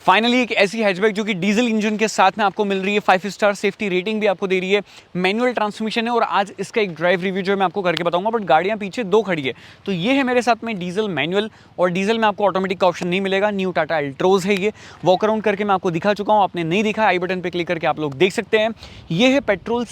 Finally एक ऐसी hatchback जो कि डीजल इंजन के साथ में आपको मिल रही है, 5 स्टार सेफ्टी रेटिंग भी आपको दे रही है, मैनुअल ट्रांसमिशन है और आज इसका एक ड्राइव रिव्यू जो है मैं आपको करके बताऊंगा। बट गाड़ियां पीछे दो खड़ी है, तो ये है मेरे साथ में डीजल मैनुअल, और डीजल में आपको ऑटोमेटिक का ऑप्शन नहीं मिलेगा। न्यू टाटा अल्ट्रोज है ये, वॉक अराउंड करके मैं आपको दिखा चुका हूँ, आपने नहीं दिखा आई बटन पर क्लिक करके आप लोग देख सकते हैं। ये है पेट्रोल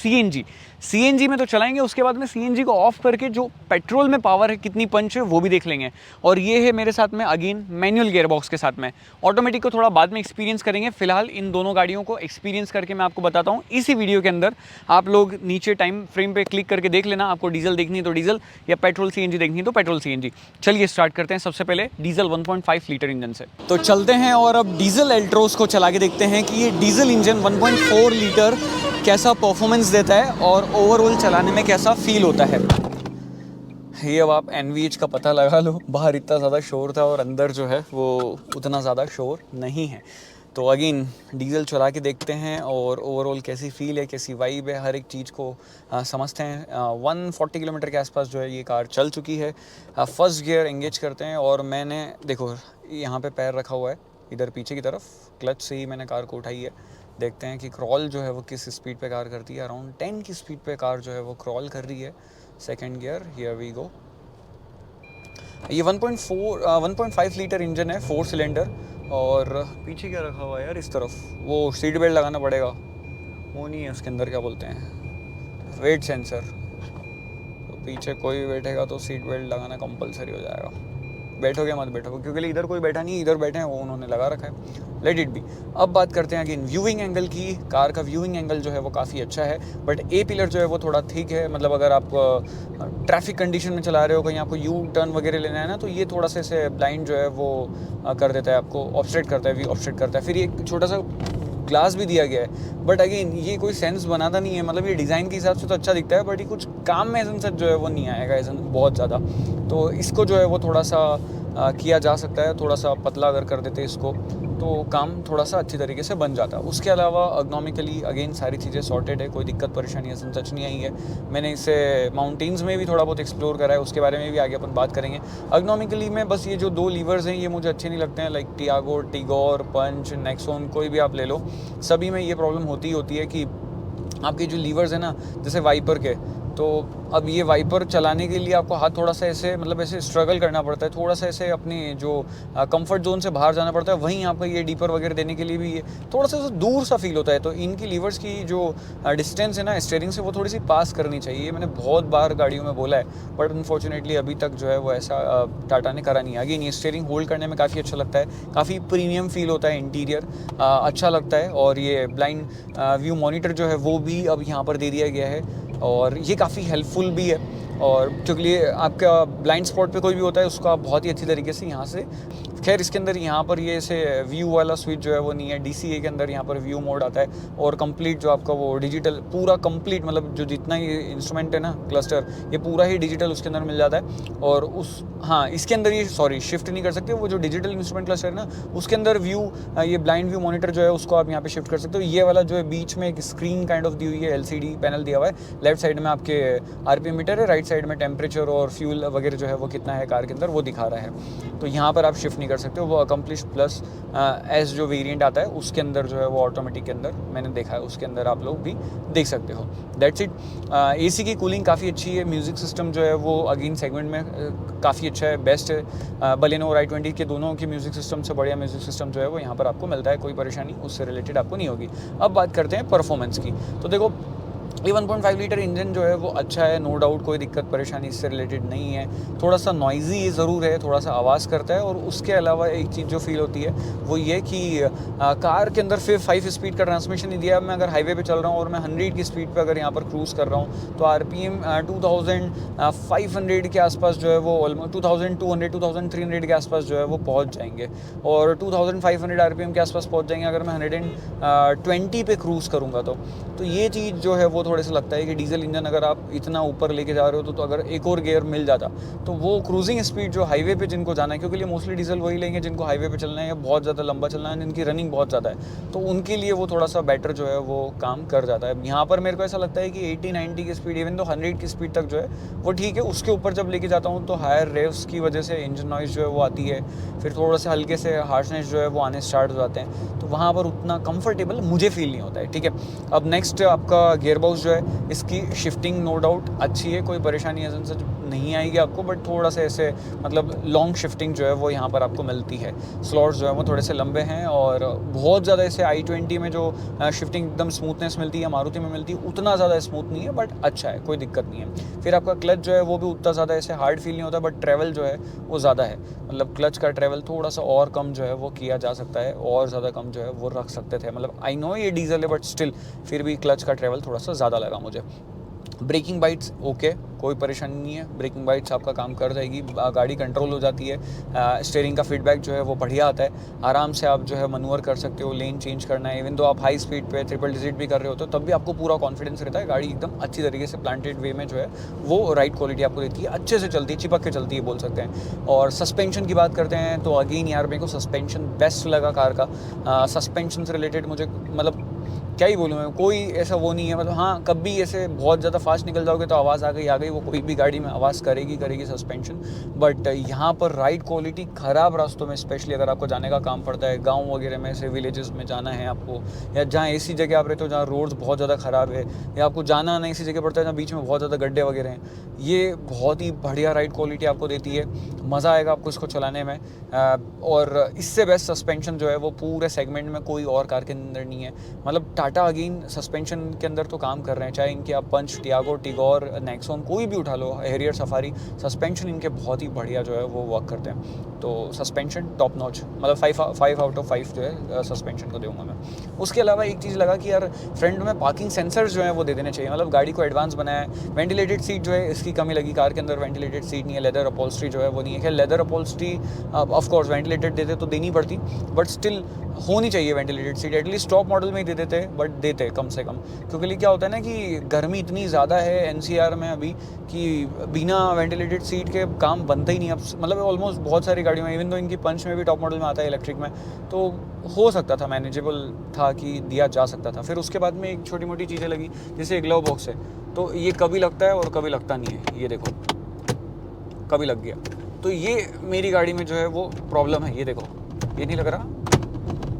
सीएनजी में तो चलाएंगे, उसके बाद में सीएनजी को ऑफ करके जो पेट्रोल में पावर है कितनी पंच है वो भी देख लेंगे। और ये है मेरे साथ में अगेन मैनुअल गियर बॉक्स के साथ में, ऑटोमेटिक को थोड़ा बाद में एक्सपीरियंस करेंगे। फिलहाल इन दोनों गाड़ियों को एक्सपीरियंस करके मैं आपको बताता हूँ इसी वीडियो के अंदर। आप लोग नीचे टाइम फ्रेम पे क्लिक करके देख लेना, आपको डीजल देखनी है तो डीजल या पेट्रोल सीएनजी देखनी है तो पेट्रोल सीएनजी। चलिए स्टार्ट करते हैं सबसे पहले डीजल 1.5 लीटर इंजन से। तो चलते हैं और अब डीजल एल्ट्रोज को चला के देखते हैं कि ये डीजल इंजन 1.4 लीटर कैसा परफॉर्मेंस देता है और ओवरऑल चलाने में कैसा फील होता है। ये अब आप NVH का पता लगा लो, बाहर इतना ज़्यादा शोर था और अंदर जो है वो उतना ज़्यादा शोर नहीं है। तो अगेन डीजल चला के देखते हैं और ओवरऑल कैसी फील है, कैसी वाइब है, हर एक चीज़ को समझते हैं। 140 किलोमीटर के आसपास जो है ये कार चल चुकी है। फर्स्ट गियर एंगेज करते हैं और मैंने देखो यहाँ पे पैर रखा हुआ है इधर पीछे की तरफ, क्लच से ही मैंने कार को उठाई है। देखते हैं कि क्रॉल जो है वो किस स्पीड पे कार करती है। अराउंड 10 की स्पीड पे कार जो है वो क्रॉल कर रही है। Second gear, here we go. ये 1.5 लीटर इंजन है, 4 सिलेंडर। और पीछे क्या रखा हुआ है यार इस तरफ, वो सीट बेल्ट लगाना पड़ेगा, वो नहीं है उसके अंदर, क्या बोलते हैं, वेट सेंसर। तो पीछे कोई भी बैठेगा तो सीट बेल्ट लगाना कंपलसरी हो जाएगा। बैठोगे मत बैठो, क्योंकि इधर कोई बैठा नहीं, इधर बैठे हैं वो उन्होंने लगा रखा है, लेट इट बी। अब बात करते हैं अगेन व्यूइंग एंगल की। कार का व्यूइंग एंगल जो है वो काफ़ी अच्छा है, बट ए पिलर जो है वो थोड़ा थिक है। मतलब अगर आप ट्रैफिक कंडीशन में चला रहे हो, कहीं आपको यू टर्न वगैरह लेना है ना, तो ये थोड़ा सा ऐसे ब्लाइंड जो है वो कर देता है, आपको ऑब्स्ट्रेट करता है, व्यू ऑब्स्ट्रेट करता है। फिर ये छोटा सा ग्लास भी दिया गया है, बट अगेन ये कोई सेंस बनाता नहीं है। मतलब ये डिज़ाइन के हिसाब से तो अच्छा दिखता है, बट ये कुछ काम में ऐसा जो है वो नहीं आएगा ऐसा बहुत ज़्यादा। तो इसको जो है वो थोड़ा सा किया जा सकता है, थोड़ा सा पतला अगर कर देते इसको तो काम थोड़ा सा अच्छी तरीके से बन जाता है। उसके अलावा अर्गोनॉमिकली अगेन सारी चीज़ें सॉर्टेड है, कोई दिक्कत परेशानी ऐसा सच नहीं आई है। मैंने इसे माउंटेन्स में भी थोड़ा बहुत एक्सप्लोर करा है, उसके बारे में भी आगे अपन बात करेंगे। अर्गोनॉमिकली में बस ये जो 2 लीवर्स हैं ये मुझे अच्छे नहीं लगते हैं, लाइक टियागो, टिगोर, पंच, नेक्सॉन, कोई भी आप ले लो, सभी में ये प्रॉब्लम होती है कि आपके जो लीवर्स हैं ना, जैसे वाइपर के, तो अब ये वाइपर चलाने के लिए आपको हाथ थोड़ा सा ऐसे मतलब ऐसे स्ट्रगल करना पड़ता है, थोड़ा सा ऐसे अपनी जो कंफर्ट जोन से बाहर जाना पड़ता है। वहीं आपका ये डीपर वगैरह देने के लिए भी ये थोड़ा सा दूर सा फील होता है। तो इनकी लीवर्स की जो डिस्टेंस है ना स्टीयरिंग से, वो थोड़ी सी पास करनी चाहिए। मैंने बहुत बार गाड़ियों में बोला है, बट अनफॉर्चुनेटली अभी तक जो है वो ऐसा टाटा ने करा नहीं है। अगेन ये स्टीयरिंग होल्ड करने में काफ़ी अच्छा लगता है, काफ़ी प्रीमियम फील होता है, इंटीरियर अच्छा लगता है। और ये ब्लाइंड व्यू मॉनिटर जो है वो भी अब यहाँ पर दे दिया गया है, और ये काफ़ी हेल्पफुल भी है। और क्योंकि आपका ब्लाइंड स्पॉट पे कोई भी होता है उसको आप बहुत ही अच्छी तरीके से यहाँ से, खैर इसके अंदर यहाँ पर ये ऐसे व्यू वाला स्विच जो है वो नहीं है। DCA के अंदर यहाँ पर व्यू मोड आता है, और कंप्लीट जो आपका वो डिजिटल पूरा कंप्लीट, मतलब जो जितना ही इंस्ट्रूमेंट है ना क्लस्टर, ये पूरा ही डिजिटल उसके अंदर मिल जाता है। और उस इसके अंदर ये शिफ्ट नहीं कर सकते, वो जो डिजिटल इंस्ट्रूमेंट क्लस्टर है ना उसके अंदर व्यू, ये ब्लाइंड व्यू मॉनिटर जो है उसको आप यहाँ पे शिफ्ट कर सकते हो। ये वाला जो है बीच में एक स्क्रीन काइंड ऑफ दी हुई है, LCD पैनल दिया हुआ है। लेफ्ट साइड में आपके RPM मीटर है, राइट साइड में टेम्परेचर और फ्यूल वगैरह जो है वो कितना है कार के अंदर वो दिखा रहा है। तो यहाँ पर आप शिफ्ट नहीं कर सकते हो। वो अकम्प्लिश प्लस एस जो वेरिएंट आता है उसके अंदर जो है वो ऑटोमेटिक के अंदर मैंने देखा है, उसके अंदर आप लोग भी देख सकते हो। That's it. AC की कूलिंग काफ़ी अच्छी है। म्यूज़िक सिस्टम जो है वो अगेन सेगमेंट में काफ़ी अच्छा है, बेस्ट है। बलेनो और i20 के दोनों की म्यूज़िक सिस्टम से बढ़िया म्यूज़िक सिस्टम जो है वो यहाँ पर आपको मिलता है, कोई परेशानी उससे रिलेटेड आपको नहीं होगी। अब बात करते हैं परफॉर्मेंस की। तो देखो ये 1.5 लीटर इंजन जो है वो अच्छा है, नो डाउट, कोई दिक्कत परेशानी इससे रिलेटेड नहीं है। थोड़ा सा नॉइजी ज़रूर है, थोड़ा सा आवाज़ करता है। और उसके अलावा एक चीज़ जो फील होती है वो ये कि कार के अंदर फिर 5 स्पीड का ट्रांसमिशन नहीं दिया। अब मैं अगर हाईवे पे चल रहा हूँ और मैं 100 की स्पीड पे अगर यहाँ पर क्रूज़ कर रहा हूँ तो RPM 2500 के आसपास जो है वो ऑलमोस्ट 2200 2300 के आसपास जो है वो पहुँच जाएंगे, और 2500 RPM के आसपास पहुँच जाएंगे अगर मैं 120 पे क्रूज़ करूँगा। तो ये चीज़ जो है वो थोड़े से लगता है कि डीजल इंजन अगर आप इतना ऊपर लेके जा रहे हो तो अगर एक और गियर मिल जाता तो वो क्रूजिंग स्पीड जो हाईवे पे जिनको जाना है, क्योंकि लिए मोस्टली डीजल वही लेंगे जिनको हाईवे पे चलना है या बहुत ज़्यादा लंबा चलना है, जिनकी रनिंग बहुत ज़्यादा है, तो उनके लिए वो थोड़ा सा बेटर जो है वो काम कर जाता है। यहाँ पर मेरे को ऐसा लगता है कि 80-90 की स्पीड, इवन तो 100 की स्पीड तक जो है वो ठीक है, उसके ऊपर जब लेके जाता हूँ तो हायर रेव्स की वजह से इंजन नॉइज़ जो है वो आती है, फिर थोड़ा से हल्के से हार्शनेस जो है वो आने स्टार्ट हो जाते हैं, तो वहाँ पर उतना कंफर्टेबल मुझे फील नहीं होता है। ठीक है, अब नेक्स्ट आपका गियर बॉक्स जो है, इसकी शिफ्टिंग नो डाउट अच्छी है, कोई परेशानी ऐसा सच नहीं आएगी आपको, बट थोड़ा सा ऐसे मतलब लॉन्ग शिफ्टिंग जो है वो यहाँ पर आपको मिलती है। स्लॉट्स जो है वो थोड़े से लंबे हैं और बहुत ज़्यादा ऐसे i20 में जो शिफ्टिंग एकदम स्मूथनेस मिलती है मारुति में मिलती है उतना ज़्यादा स्मूथ नहीं है, बट अच्छा है, कोई दिक्कत नहीं है। फिर आपका क्लच जो है वो भी उतना ज़्यादा ऐसे हार्ड फील नहीं होता, बट ट्रैवल जो है वो ज़्यादा है, मतलब क्लच का ट्रैवल थोड़ा सा और कम जो है वो किया जा सकता है, और ज़्यादा कम जो है वो रख सकते थे। मतलब आई नो ये डीजल है, बट स्टिल फिर भी क्लच का ट्रैवल थोड़ा सा ज़्यादा लगा मुझे। ब्रेकिंग बाइट्स ओके, कोई परेशानी नहीं है, ब्रेकिंग बाइट्स आपका काम कर जाएगी, गाड़ी कंट्रोल हो जाती है, स्टीयरिंग का फीडबैक जो है वो बढ़िया आता है, आराम से आप जो है मनूवर कर सकते हो, लेन चेंज करना है, इवन तो आप हाई स्पीड पे ट्रिपल डिजिट भी कर रहे हो तो तब भी आपको पूरा कॉन्फिडेंस रहता है, गाड़ी एकदम अच्छी तरीके से प्लांटेड वे में जो है वो राइड क्वालिटी आपको देती है, अच्छे से चलती है, चिपक के चलती है बोल सकते हैं। और सस्पेंशन की बात करते हैं तो अगेन यार मेरे को सस्पेंशन बेस्ट लगा कार का। सस्पेंशन से रिलेटेड मुझे मतलब क्या ही बोलूँ मैं, कोई ऐसा वो नहीं है, मतलब हाँ कभी ऐसे बहुत ज़्यादा फास्ट निकल जाओगे तो आवाज़ आ गई, वो कोई भी गाड़ी में आवाज़ करेगी सस्पेंशन, बट यहाँ पर राइड क्वालिटी ख़राब रास्तों में, स्पेशली अगर आपको जाने का काम पड़ता है गांव वगैरह में, ऐसे विलेजेस में जाना है आपको, या जहाँ ऐसी जगह आप रहते हो जहाँ रोड्स बहुत ज़्यादा ख़राब है, या आपको जाना नहीं ऐसी जगह पड़ता है जहाँ बीच में बहुत ज़्यादा गड्ढे वगैरह हैं, ये बहुत ही बढ़िया राइड क्वालिटी आपको देती है, मज़ा आएगा आपको इसको चलाने में। और इससे बेस्ट सस्पेंशन जो है वो पूरे सेगमेंट में कोई और कार के अंदर नहीं है। मतलब टाटा अगेन सस्पेंशन के अंदर तो काम कर रहे हैं, चाहे इनके आप पंच, टियागो, टिगोर, नेक्सॉन कोई भी उठा लो, हैरियर, सफारी, सस्पेंशन इनके बहुत ही बढ़िया जो है वो वर्क करते हैं। तो सस्पेंशन टॉप नॉच, मतलब 5 आउट ऑफ 5 जो है सस्पेंशन को दूंगा मैं। उसके अलावा एक चीज़ लगा कि यार फ्रंट में पार्किंग सेंसर्स जो है वो दे देने चाहिए, मतलब गाड़ी को एडवांस बनाया है। वेंटिलेटेड सीट जो है इसकी कमी लगी, कार के अंदर वेंटिलेटेड सीट नहीं है, लेदर अपॉल्स्ट्री जो है वो नहीं है। खैर leather upholstery of course ventilated देते तो देनी पड़ती, बट स्टिल होनी चाहिए ventilated seat, at least top model में ही दे देते, बट देते कम से कम, क्योंकि लिए क्या होता है ना कि गर्मी इतनी ज़्यादा है एनसीआर में अभी कि बिना वेंटिलेटेड सीट के काम बनता ही नहीं अब, मतलब ऑलमोस्ट बहुत सारी गाड़ियों में, इवन तो इनकी पंच में भी टॉप मॉडल में आता है इलेक्ट्रिक में, तो हो सकता था, मैनेजेबल था कि दिया जा सकता था। फिर उसके बाद में एक छोटी मोटी चीज़ें लगी, जैसे ग्लव बॉक्स है, तो ये कभी लगता है और कभी लगता नहीं है, ये देखो कभी लग गया, तो ये मेरी गाड़ी में जो है वो प्रॉब्लम है, ये देखो ये नहीं लग रहा,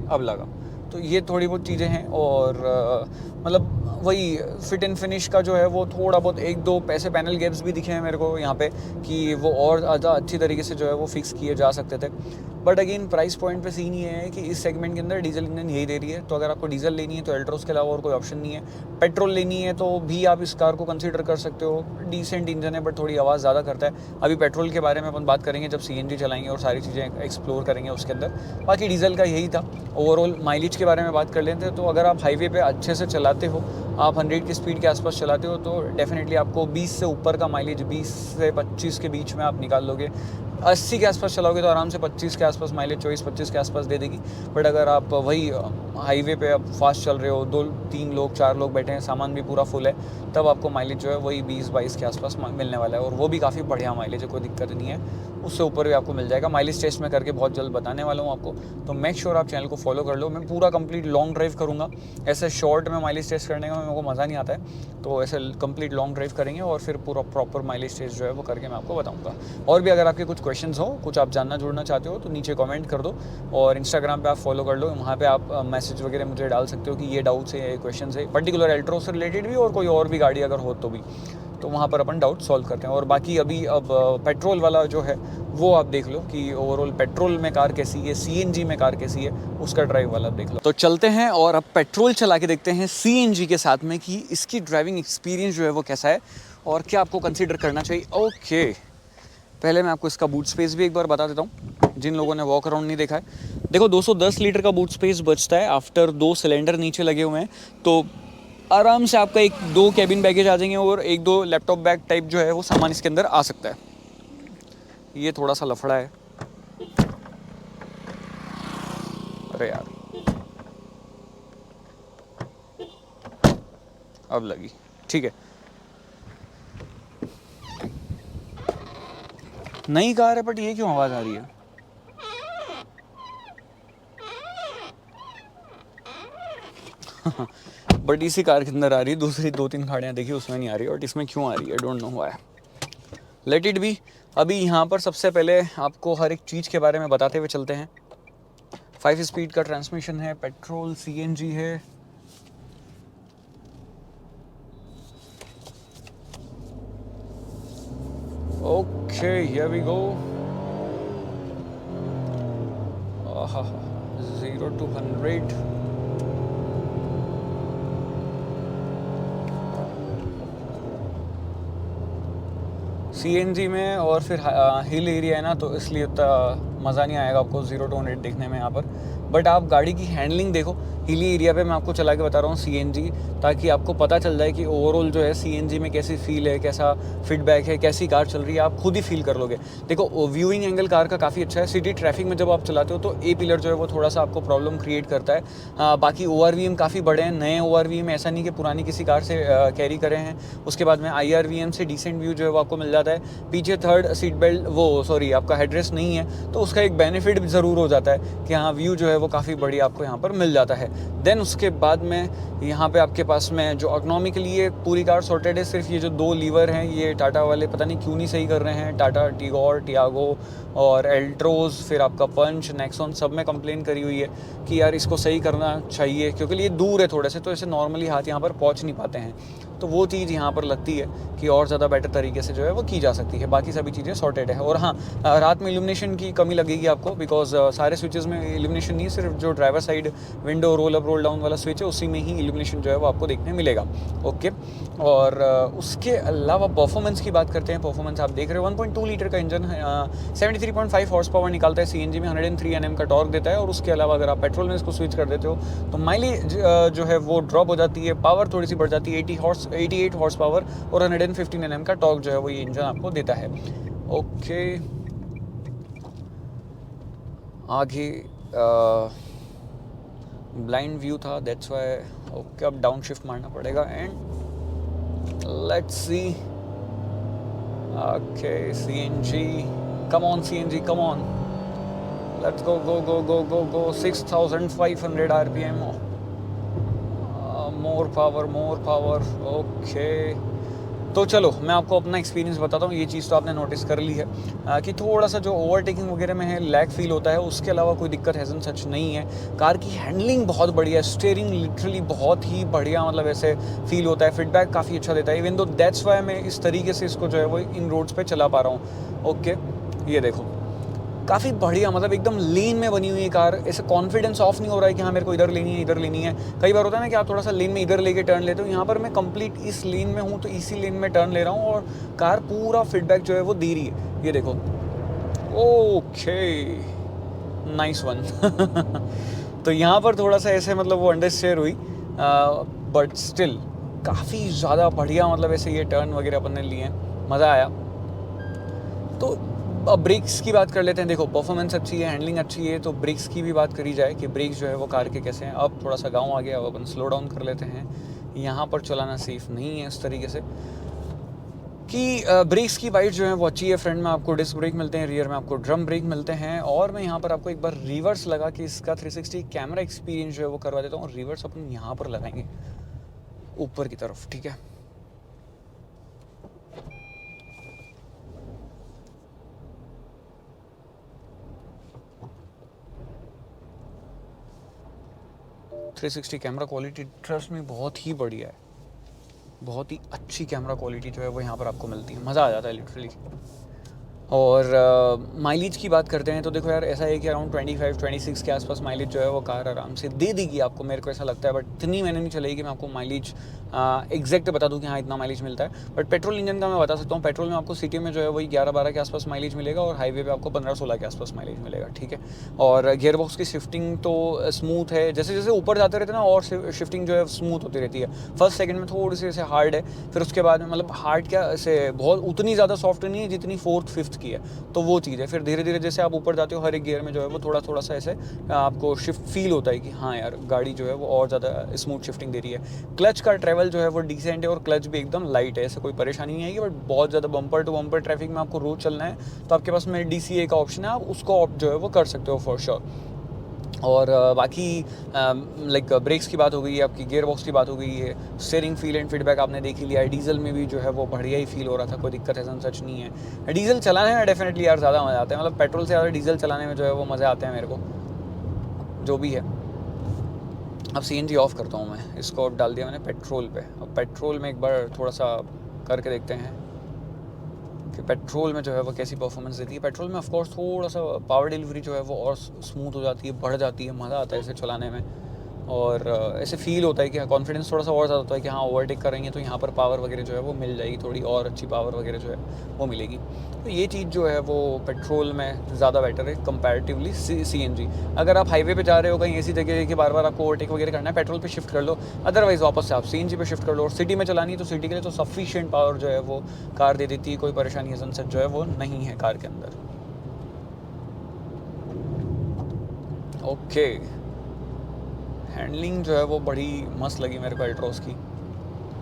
अब लगा, तो ये थोड़ी बहुत चीज़ें हैं। और मतलब वही फिट एंड फिनिश का जो है वो थोड़ा बहुत एक दो पैसे पैनल गैप्स भी दिखे हैं मेरे को यहाँ पे कि वो और ज़्यादा अच्छी तरीके से जो है वो फिक्स किए जा सकते थे, बट अगेन प्राइस पॉइंट पे सीन ये है कि इस सेगमेंट के अंदर डीजल इंजन यही दे रही है, तो अगर आपको डीजल लेनी है तो एल्ट्रोस के अलावा और कोई ऑप्शन नहीं है। पेट्रोल लेनी है तो भी आप इस कार को कंसीडर कर सकते हो, डिसेंट इंजन है बट थोड़ी आवाज़ ज़्यादा करता है। अभी पेट्रोल के बारे में अपन बात करेंगे जब सीएनजी चलाएंगे और सारी चीज़ें एक्सप्लोर करेंगे उसके अंदर। बाकी डीजल का यही था। ओवरऑल माइलेज के बारे में बात कर लेते हैं, तो अगर आप हाईवे पे अच्छे से चलाते हो, आप 100 की स्पीड के आसपास चलाते हो, तो डेफिनेटली आपको 20 से ऊपर का माइलेज, 20 से 25 के बीच में आप निकाल लोगे। 80 के आसपास चलाओगे तो आराम से 25 के आसपास माइलेज, 24-25 के आसपास दे देगी। बट अगर आप वही हाईवे पे आप फास्ट चल रहे हो, 2-3 लोग 4 लोग बैठे हैं, सामान भी पूरा फुल है, तब आपको माइलेज जो है वही 20-22 के आसपास मिलने वाला है, और वो भी काफ़ी बढ़िया माइलेज है, कोई दिक्कत नहीं है, उससे ऊपर भी आपको मिल जाएगा। माइलेज टेस्ट में करके बहुत जल्द बताने वाला हूँ आपको, तो मेक श्योर आप चैनल को फॉलो कर लो। मैं पूरा कंप्लीट लॉन्ग ड्राइव करूँगा, ऐसे शॉर्ट में माइलेज टेस्ट करने का मेरे को मज़ा नहीं आता है, तो ऐसे कंप्लीट लॉन्ग ड्राइव करेंगे और फिर पूरा प्रॉपर माइलेज टेस्ट जो है वो करके मैं आपको बताऊँगा। और भी अगर आपके कुछ क्वेश्चंस हो, कुछ आप जानना जुड़ना चाहते हो, तो नीचे कमेंट कर दो, और इंस्टाग्राम पे आप फॉलो कर लो, वहाँ पे आप मैसेज वगैरह मुझे डाल सकते हो कि ये डाउट्स है, ये क्वेश्चन है, पर्टिकुलर एल्ट्रो से रिलेटेड भी, और कोई और भी गाड़ी अगर हो तो भी, तो वहाँ पर अपन डाउट सॉल्व करते हैं। और बाकी अभी अब पेट्रोल वाला जो है वो आप देख लो कि ओवरऑल पेट्रोल में कार कैसी है, सीएनजी में कार कैसी है, उसका ड्राइव वाला देख लो। तो चलते हैं और अब पेट्रोल चला के देखते हैं सीएनजी के साथ में कि इसकी ड्राइविंग एक्सपीरियंस जो है वो कैसा है और क्या आपको कंसिडर करना चाहिए। ओके, पहले मैं आपको इसका बूट स्पेस भी एक बार बता देता हूँ, जिन लोगों ने वॉक अराउंड नहीं देखा है। देखो 210 लीटर का बूट स्पेस बचता है आफ्टर 2 सिलेंडर नीचे लगे हुए हैं, तो आराम से आपका 1-2 कैबिन बैगेज आ जाएंगे और 1-2 लैपटॉप बैग टाइप जो है वो सामान इसके अंदर आ सकता है। ये थोड़ा सा लफड़ा है, अरे यार अब लगी, ठीक है, नई कार है बट ये क्यों आवाज़ आ रही है? बट इसी कार के अंदर आ रही है, दूसरी 2-3 गाड़ियाँ देखी उसमें नहीं आ रही, और इसमें क्यों आ रही है, don't know why. Let it be. अभी यहाँ पर सबसे पहले आपको हर एक चीज़ के बारे में बताते हुए चलते हैं। 5 स्पीड का ट्रांसमिशन है, पेट्रोल CNG है। Okay here we go. 0 to 100 CNG में, और फिर हिल एरिया है ना, तो इसलिए उतना मज़ा नहीं आएगा आपको 0 to 100 देखने में यहाँ पर। बट आप गाड़ी की हैंडलिंग देखो, हिली एरिया पे मैं आपको चला के बता रहा हूँ CNG, ताकि आपको पता चल जाए कि ओवरऑल जो है CNG में कैसी फील है, कैसा फीडबैक है, कैसी कार चल रही है, आप खुद ही फील कर लोगे। देखो व्यूइंग एंगल कार का काफ़ी अच्छा है। सिटी ट्रैफिक में जब आप चलाते हो तो A पिलर जो है वो थोड़ा सा आपको प्रॉब्लम क्रिएट करता है। बाकी ORVM काफ़ी बड़े हैं, नए ORVM ऐसा नहीं कि पुरानी किसी कार से कैरी करे हैं। उसके बाद में IRVM से डिसेंट व्यू जो है वो आपको मिल जाता है। पीछे थर्ड सीट बेल्ट आपका हेडरेस्ट नहीं है, तो उसका एक बेनिफिट भी ज़रूर हो जाता है कि हाँ व्यू जो है वो काफ़ी बढ़िया आपको यहाँ पर मिल जाता है। देन उसके बाद में यहाँ पे आपके पास में जो इकोनॉमिकली ये पूरी कार सॉर्टेड है। सिर्फ ये जो 2 लीवर हैं ये टाटा वाले पता नहीं क्यों नहीं सही कर रहे हैं। टाटा टिगोर, टियागो और एल्ट्रोज, फिर आपका पंच, नेक्सॉन, सब में कंप्लेन करी हुई है कि यार इसको सही करना चाहिए, क्योंकि ये दूर है थोड़े से, तो ऐसे नॉर्मली हाथ यहाँ पर पहुँच नहीं पाते हैं। तो वो चीज़ यहाँ पर लगती है कि और ज़्यादा बेटर तरीके से जो है वो की जा सकती है। बाकी सभी चीज़ें सॉर्टेड है। और हाँ, रात में इल्यूमिनेशन की कमी लगेगी आपको, बिकॉज सारे स्विचेस में इल्यूमिनेशन नहीं, सिर्फ जो driver side window roll up roll down वाला स्विच है उसी में ही इल्यूमिनेशन जो है वो आपको देखने मिलेगा। ओके, और उसके अलावा परफॉर्मेंस की बात करते हैं। परफॉर्मेंस आप देख रहे हो 1.2 लीटर का इंजन है, 73.5 हॉर्स पावर निकालता है। CNG में 103 Nm का टॉर्क देता है। और उसके अलावा अगर आप पेट्रोल में इसको स्विच कर देते हो तो माइलेज जो है वो ड्रॉप हो जाती है, पावर थोड़ी सी बढ़ जाती है, 88 हॉर्स पावर और 115 Nm का टॉर्क जो है वो ये इंजन आपको देता है। ओके, आगे ब्लाइंड व्यू था, दैट्स व्हाई। ओके, अब डाउन शिफ्ट मारना पड़ेगा and let's see. Okay CNG, come on CNG, come on, let's go go go go go go. 6500 RPM, more power. Okay, तो चलो मैं आपको अपना एक्सपीरियंस बताता हूँ। ये चीज़ तो आपने नोटिस कर ली है कि थोड़ा सा जो ओवरटेकिंग वगैरह में है लैग फील होता है। उसके अलावा कोई दिक्कत हैज़न सच नहीं है। कार की हैंडलिंग बहुत बढ़िया है, स्टीयरिंग लिटरली बहुत ही बढ़िया, मतलब ऐसे फील होता है। फीडबैक काफ़ी अच्छा देता है, इवन दो दैट्स वाई मैं इस तरीके से इसको जो है वो इन रोड्स पे चला पा रहा हूँ। ओके, ये देखो काफ़ी बढ़िया, मतलब एकदम लेन में बनी हुई है कार। ऐसे कॉन्फिडेंस ऑफ नहीं हो रहा है कि हाँ मेरे को इधर लेनी है। कई बार होता है ना कि आप थोड़ा सा लेन में इधर लेके टर्न लेते हो, यहाँ पर मैं कंप्लीट इस लेन में हूँ तो इसी लेन में टर्न ले रहा हूँ और कार पूरा फीडबैक जो है वो दे रही है। ये देखो, ओके, नाइस वन। तो यहाँ पर थोड़ा सा ऐसे मतलब वो अंडरस्टेयर हुई, बट स्टिल काफ़ी ज़्यादा बढ़िया, मतलब ऐसे ये टर्न वगैरह अपन ने लिए हैं, मज़ा आया। तो अब ब्रेक्स की बात कर लेते हैं। देखो परफॉर्मेंस अच्छी है, हैंडलिंग अच्छी है, तो ब्रेक्स की भी बात करी जाए कि ब्रेक्स जो है वो कार के कैसे हैं। अब थोड़ा सा गाँव आ गया, अब अपन स्लो डाउन कर लेते हैं। यहाँ पर चलाना सेफ नहीं है उस तरीके से कि ब्रेक्स की वाइड जो है वो अच्छी है। फ्रंट में आपको डिस्क ब्रेक मिलते हैं, रियर में आपको ड्रम ब्रेक मिलते हैं। और मैं यहाँ पर आपको एक बार रिवर्स लगा कि इसका 360 कैमरा एक्सपीरियंस जो है वो करवा देता हूँ। रिवर्स अपन यहाँ पर लगाएंगे ऊपर की तरफ, ठीक है। कैमरा क्वालिटी ट्रस्ट में बहुत ही बढ़िया है, बहुत ही अच्छी कैमरा क्वालिटी जो है वो यहाँ पर आपको मिलती है, मज़ा आ जाता है लिटरली। और माइलेज की बात करते हैं तो देखो यार ऐसा है कि अराउंड 25-26 के आसपास माइलेज जो है वो कार आराम से दे देगी आपको, मेरे को ऐसा लगता है। बट इतनी मैंने नहीं चलाई कि मैं आपको माइलेज एग्जैक्ट बता दूं कि हाँ इतना माइलेज मिलता है। बट पेट्रोल इंजन का मैं बता सकता हूँ, पेट्रोल में आपको सिटी में जो है वही 11-12 के आसपास माइलेज मिलेगा और हाईवे पे आपको 15-16 के आसपास माइलेज मिलेगा, ठीक है। और गियर बॉक्स की शिफ्टिंग तो स्मूथ है, जैसे जैसे ऊपर जाते रहते हैं ना और शिफ्टिंग जो है स्मूथ होती रहती है। फर्स्ट सेकंड में थोड़ी सी ऐसे हार्ड है, फिर उसके बाद में मतलब हार्ड क्या ऐसे बहुत उतनी ज़्यादा सॉफ्ट नहीं है जितनी 4th 5th शिफ्ट की है, तो वो चीज़ है। फिर धीरे धीरे जैसे आप ऊपर जाते हो हर एक गियर में जो है वो थोड़ा थोड़ा सा ऐसे आपको शिफ्ट फील होता है कि हाँ यार गाड़ी जो है वो और ज़्यादा स्मूथ शिफ्टिंग दे रही है। क्लच का ट्रैवल जो है वो डिसेंट है और क्लच भी एकदम लाइट है, ऐसे कोई परेशानी नहीं आएगी। बट बहुत ज़्यादा बम्पर टू बम्पर ट्रैफिक में आपको रोड चलना है तो आपके पास में DCA का ऑप्शन है, आप उसको ऑप्ट जो है वो कर सकते हो फॉर श्योर। और बाकी लाइक ब्रेक्स की बात हो गई है, आपकी गियर बॉक्स की बात हो गई है, स्टीयरिंग फील एंड फीडबैक आपने देख ही लिया है। डीजल में भी जो है वो बढ़िया ही फील हो रहा था, कोई दिक्कत ऐसा सच नहीं है। डीजल चलाने में डेफिनेटली यार ज़्यादा मज़ा आता है, मतलब पेट्रोल से ज़्यादा डीजल चलाने में जो है वो मज़े आते हैं मेरे को, जो भी है। अब CNG ऑफ करता हूँ मैं, इसको अब डाल दिया मैंने पेट्रोल पे। अब पेट्रोल में एक बार थोड़ा सा करके देखते हैं कि पेट्रोल में जो है वो कैसी परफॉर्मेंस देती है। पेट्रोल में ऑफकोर्स थोड़ा सा पावर डिलीवरी जो है वो और स्मूथ हो जाती है, बढ़ जाती है, मज़ा आता है इसे चलाने में। और ऐसे फील होता है कि कॉन्फिडेंस थोड़ा सा और ज़्यादा होता है कि हाँ ओवरटेक करेंगे तो यहाँ पर पावर वगैरह जो है वो मिल जाएगी, थोड़ी और अच्छी पावर वगैरह जो है वो मिलेगी। तो ये चीज़ जो है वो पेट्रोल में ज़्यादा बेटर है कंपैरेटिवली CNG। अगर आप हाईवे पे जा रहे हो कहीं ऐसी जगह है कि बार बार आपको ओवरटेक वगैरह करना है, पेट्रोल पे शिफ्ट कर लो, अदरवाइज वापस से आप CNG पे शिफ्ट कर लो। और सिटी में चलानी है तो सिटी के लिए तो सफिशिएंट पावर जो है वो कार दे देती है, कोई परेशानी ऐसा सच जो है वो नहीं है कार के अंदर। ओके, हैंडलिंग जो है वो बड़ी मस्त लगी मेरे को एल्ट्रोस की,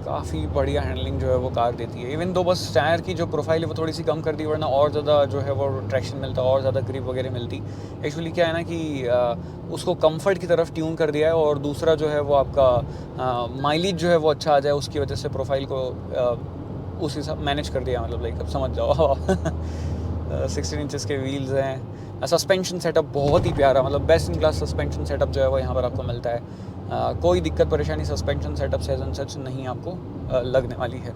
काफ़ी बढ़िया हैंडलिंग जो है वो कार देती है। इवन दो बस टायर की जो प्रोफाइल है वो थोड़ी सी कम कर दी, वरना और ज़्यादा जो है वो ट्रैक्शन मिलता, और ज़्यादा ग्रिप वगैरह मिलती। एक्चुअली क्या है ना कि उसको कंफर्ट की तरफ ट्यून कर दिया है, और दूसरा जो है वो आपका माइलेज जो है वो अच्छा आ जाए उसकी वजह से प्रोफाइल को उस हिसाब मैनेज कर दिया, मतलब लाइक अब समझ जाओ। 16 इंचेस के व्हील्स हैं। सस्पेंशन सेटअप बहुत ही प्यारा, मतलब best in class suspension setup जो है वो यहाँ पर आपको मिलता है। कोई दिक्कत परेशानी सस्पेंशन सेटअप से एज सच नहीं आपको लगने वाली है।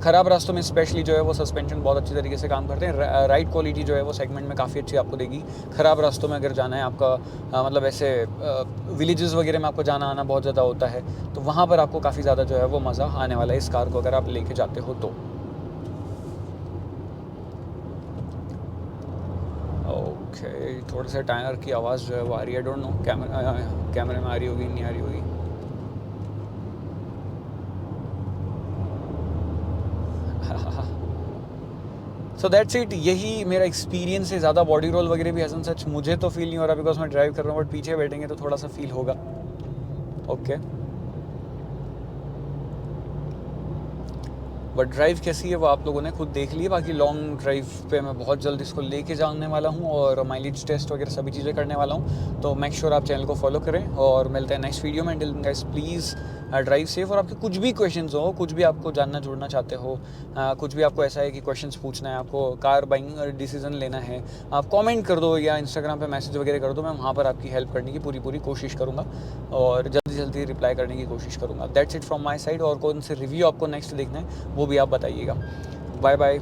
ख़राब रास्तों में स्पेशली जो है वो सस्पेंशन बहुत अच्छी तरीके से काम करते हैं। राइड क्वालिटी जो है वो सेगमेंट में काफ़ी अच्छी आपको देगी। ख़राब रास्तों में अगर जाना है आपका, मतलब ऐसे विलेजेस वगैरह में आपको जाना आना बहुत ज़्यादा होता है, तो वहाँ पर आपको काफ़ी ज़्यादा जो है वो मज़ा आने वाला है इस कार को अगर आप लेके जाते हो तो। ओके, थोड़ा सा टायर की आवाज़ जो है वो आ रही है, डोंट नो कैमरे में आ रही होगी नहीं आ रही होगी। सो दैट्स इट, यही मेरा एक्सपीरियंस है। ज़्यादा बॉडी रोल वगैरह भी ऐसा सच मुझे तो फील नहीं हो रहा बिकॉज मैं ड्राइव कर रहा हूँ, बट पीछे बैठेंगे तो थोड़ा सा फील होगा। ओके, बट ड्राइव कैसी है वो आप लोगों ने खुद देख ली है। बाकी लॉन्ग ड्राइव पे मैं बहुत जल्द इसको लेके जाने वाला हूँ और माइलेज टेस्ट वगैरह सभी चीज़ें करने वाला हूँ। तो मेक श्योर आप चैनल को फॉलो करें और मिलते हैं नेक्स्ट वीडियो में। Till then guys please drive safe. और आपके कुछ भी क्वेश्चंस हो, कुछ भी आपको जानना जुड़ना चाहते हो, कुछ भी आपको ऐसा है कि क्वेश्चन्स पूछना है, आपको कार बाइंग डिसीजन लेना है, आप कमेंट कर दो या इंस्टाग्राम पे मैसेज वगैरह कर दो, मैं वहाँ पर आपकी हेल्प करने की पूरी कोशिश करूँगा और जल्दी रिप्लाई करने की कोशिश करूँगा। That's it from my side. और कौन से रिव्यू आपको नेक्स्ट देखना है वो भी आप बताइएगा। Bye bye.